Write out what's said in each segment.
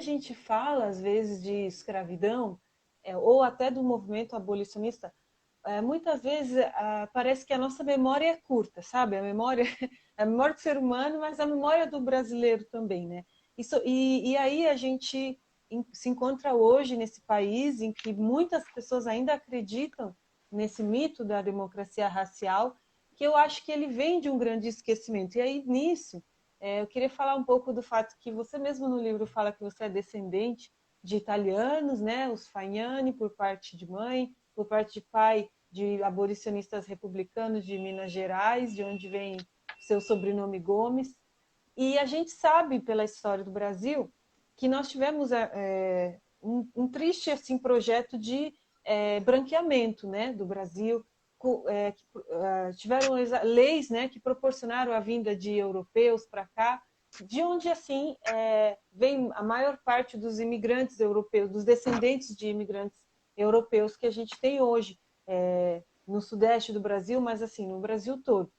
a gente fala, às vezes, de escravidão, ou até do movimento abolicionista, muitas vezes parece que a nossa memória é curta, sabe? A memória do ser humano, mas a memória do brasileiro também, né? E aí a gente se encontra hoje nesse país em que muitas pessoas ainda acreditam nesse mito da democracia racial, que eu acho que ele vem de um grande esquecimento. E aí, nisso, eu queria falar um pouco do fato que você mesmo no livro fala que você é descendente de italianos, né? Os Fagnani, por parte de mãe, por parte de pai, de abolicionistas republicanos de Minas Gerais, de onde vem seu sobrenome Gomes. E a gente sabe, pela história do Brasil, que nós tivemos um triste assim, projeto de branqueamento, né, do Brasil. Tiveram leis, né, que proporcionaram a vinda de europeus para cá, de onde assim vem a maior parte dos imigrantes europeus, dos descendentes de imigrantes europeus que a gente tem hoje no sudeste do Brasil, mas assim no Brasil todo.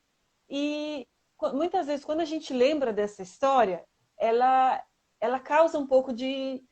E muitas vezes, quando a gente lembra dessa história, ela causa um pouco de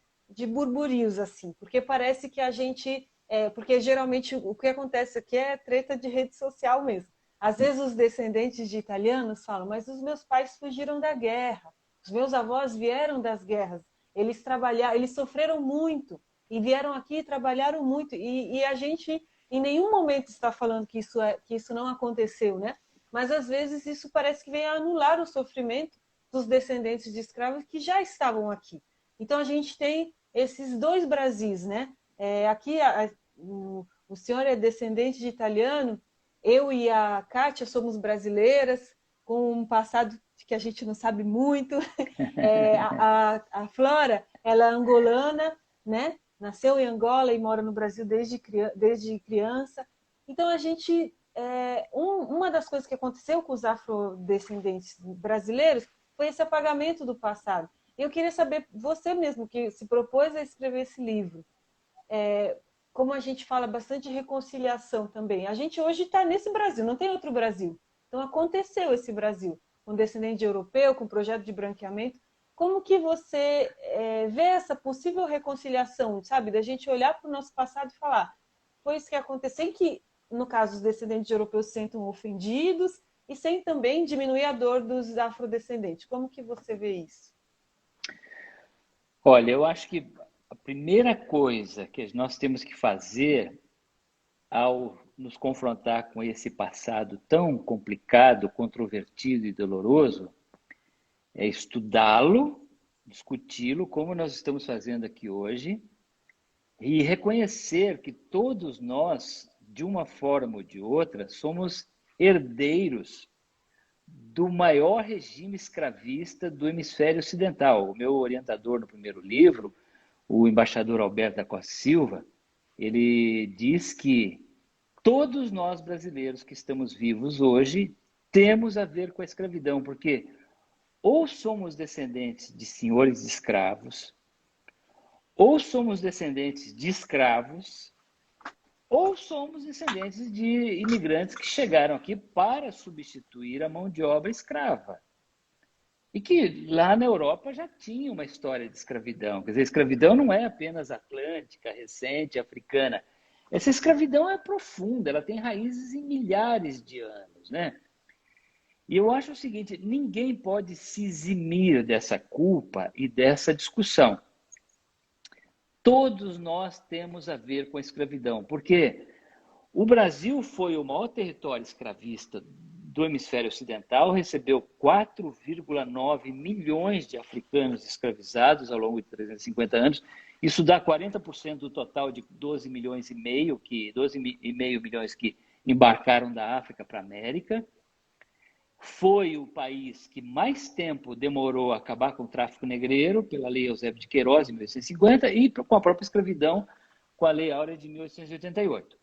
burburios, assim, porque parece que a gente. Porque geralmente o que acontece aqui é treta de rede social mesmo. Às vezes os descendentes de italianos falam, mas os meus pais fugiram da guerra, os meus avós vieram das guerras, eles trabalharam, eles sofreram muito e vieram aqui e trabalharam muito. E a gente em nenhum momento está falando que isso não aconteceu, né? Mas às vezes isso parece que vem a anular o sofrimento dos descendentes de escravos que já estavam aqui. Então a gente tem esses dois Brasis, né? Aqui o senhor é descendente de italiano, eu e a Kátia somos brasileiras, com um passado que a gente não sabe muito. A Flora, ela é angolana, né? Nasceu em Angola e mora no Brasil desde criança. Então a gente uma das coisas que aconteceu com os afrodescendentes brasileiros foi esse apagamento do passado. Eu queria saber, você mesmo que se propôs a escrever esse livro, como a gente fala bastante de reconciliação também. A gente hoje está nesse Brasil, não tem outro Brasil. Então aconteceu esse Brasil, com descendente europeu, com projeto de branqueamento. Como que você vê essa possível reconciliação, sabe? Da gente olhar para o nosso passado e falar, foi isso que aconteceu, sem que, no caso, os descendentes europeus se sentam ofendidos e sem também diminuir a dor dos afrodescendentes. Como que você vê isso? Olha, eu acho que a primeira coisa que nós temos que fazer ao nos confrontar com esse passado tão complicado, controvertido e doloroso é estudá-lo, discuti-lo, como nós estamos fazendo aqui hoje, e reconhecer que todos nós, de uma forma ou de outra, somos herdeiros do maior regime escravista do hemisfério ocidental. O meu orientador no primeiro livro, o embaixador Alberto da Costa Silva, ele diz que todos nós brasileiros que estamos vivos hoje temos a ver com a escravidão, porque ou somos descendentes de senhores escravos, ou somos descendentes de escravos, ou somos descendentes de imigrantes que chegaram aqui para substituir a mão de obra escrava. E que lá na Europa já tinha uma história de escravidão. Quer dizer, a escravidão não é apenas atlântica, recente, africana. Essa escravidão é profunda, ela tem raízes em milhares de anos, né? E eu acho o seguinte, ninguém pode se eximir dessa culpa e dessa discussão. Todos nós temos a ver com a escravidão, porque o Brasil foi o maior território escravista do hemisfério ocidental, recebeu 4,9 milhões de africanos escravizados ao longo de 350 anos. Isso dá 40% do total de 12 milhões e meio, 12,5 milhões que embarcaram da África para a América. Foi o país que mais tempo demorou a acabar com o tráfico negreiro, pela Lei Eusébio de Queiroz, em 1850, e com a própria escravidão, com a Lei Áurea de 1888.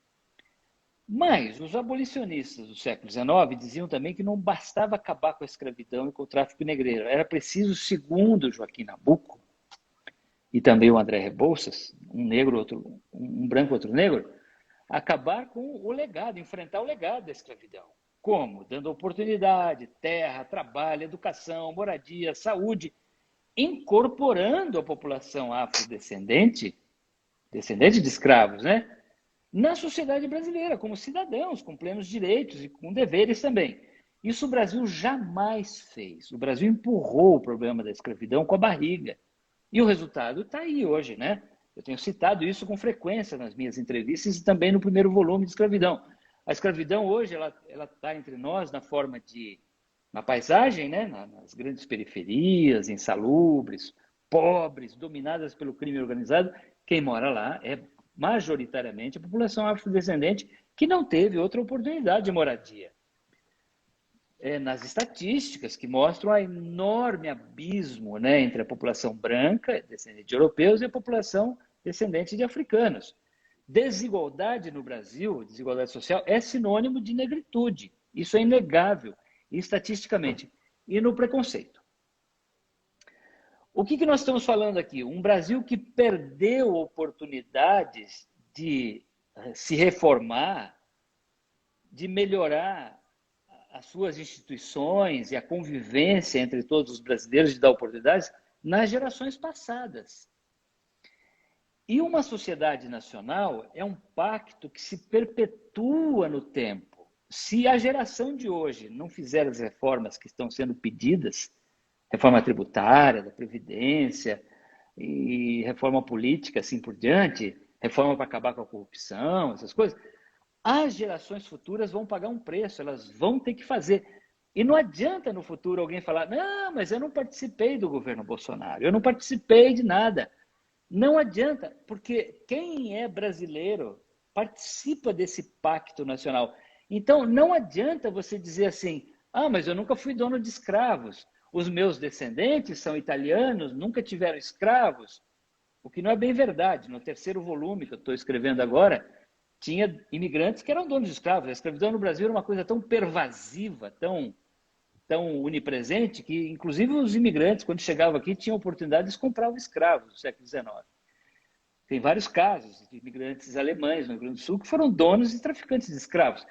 Mas os abolicionistas do século XIX diziam também que não bastava acabar com a escravidão e com o tráfico negreiro. Era preciso, segundo Joaquim Nabuco, e também o André Rebouças, um branco, outro negro, acabar com o legado, enfrentar o legado da escravidão. Como? Dando oportunidade, terra, trabalho, educação, moradia, saúde incorporando a população afrodescendente, descendente de escravos, né, na sociedade brasileira, como cidadãos, com plenos direitos e com deveres também. Isso o Brasil jamais fez. O Brasil empurrou o problema da escravidão com a barriga. E o resultado está aí hoje, né? Eu tenho citado isso com frequência nas minhas entrevistas e também no primeiro volume de Escravidão. A escravidão hoje ela está entre nós na forma de na paisagem, né? Nas grandes periferias, insalubres, pobres, dominadas pelo crime organizado. Quem mora lá é majoritariamente a população afrodescendente que não teve outra oportunidade de moradia. Nas estatísticas que mostram o enorme abismo, né, entre a população branca, descendente de europeus, e a população descendente de africanos. Desigualdade no Brasil, desigualdade social, é sinônimo de negritude. Isso é inegável, estatisticamente. E no preconceito. O que nós estamos falando aqui? Um Brasil que perdeu oportunidades de se reformar, de melhorar as suas instituições e a convivência entre todos os brasileiros, de dar oportunidades nas gerações passadas. E uma sociedade nacional é um pacto que se perpetua no tempo. Se a geração de hoje não fizer as reformas que estão sendo pedidas, reforma tributária, da Previdência, e reforma política, assim por diante, reforma para acabar com a corrupção, essas coisas, as gerações futuras vão pagar um preço, elas vão ter que fazer. E não adianta no futuro alguém falar, não, mas eu não participei do governo Bolsonaro, eu não participei de nada. Não adianta, porque quem é brasileiro participa desse pacto nacional. Então, não adianta você dizer assim, mas eu nunca fui dono de escravos, os meus descendentes são italianos, nunca tiveram escravos, o que não é bem verdade. No terceiro volume que eu estou escrevendo agora, tinha imigrantes que eram donos de escravos. A escravidão no Brasil era uma coisa tão pervasiva, tão onipresente, que inclusive os imigrantes, quando chegavam aqui, tinham oportunidades, compravam escravos no século XIX. Tem vários casos de imigrantes alemães no Rio Grande do Sul que foram donos e traficantes de escravos.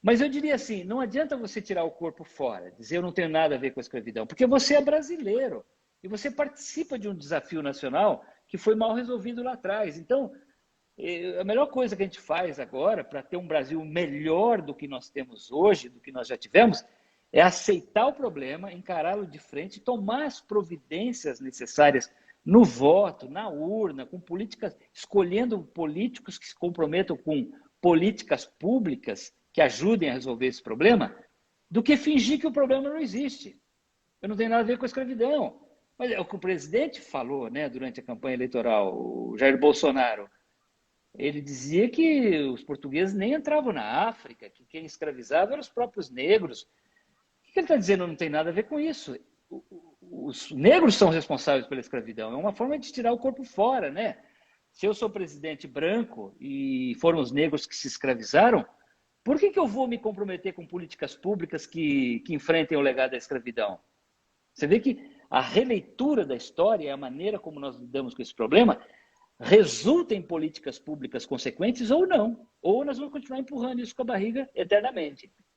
Mas eu diria assim, não adianta você tirar o corpo fora, dizer eu não tenho nada a ver com a escravidão, porque você é brasileiro e você participa de um desafio nacional que foi mal resolvido lá atrás. Então, a melhor coisa que a gente faz agora para ter um Brasil melhor do que nós temos hoje, do que nós já tivemos, é aceitar o problema, encará-lo de frente e tomar as providências necessárias no voto, na urna, com políticas, escolhendo políticos que se comprometam com políticas públicas que ajudem a resolver esse problema, do que fingir que o problema não existe. Eu não tenho nada a ver com a escravidão. Mas é o que o presidente falou, né, durante a campanha eleitoral, o Jair Bolsonaro. Ele dizia que os portugueses nem entravam na África, que quem escravizava eram os próprios negros. O que ele está dizendo? Não tem nada a ver com isso. Os negros são responsáveis pela escravidão. É uma forma de tirar o corpo fora, né? Se eu sou presidente branco e foram os negros que se escravizaram, por que eu vou me comprometer com políticas públicas que enfrentem o legado da escravidão? Você vê que a releitura da história, a maneira como nós lidamos com esse problema, resulta em políticas públicas consequentes ou não. Ou nós vamos continuar empurrando isso com a barriga eternamente.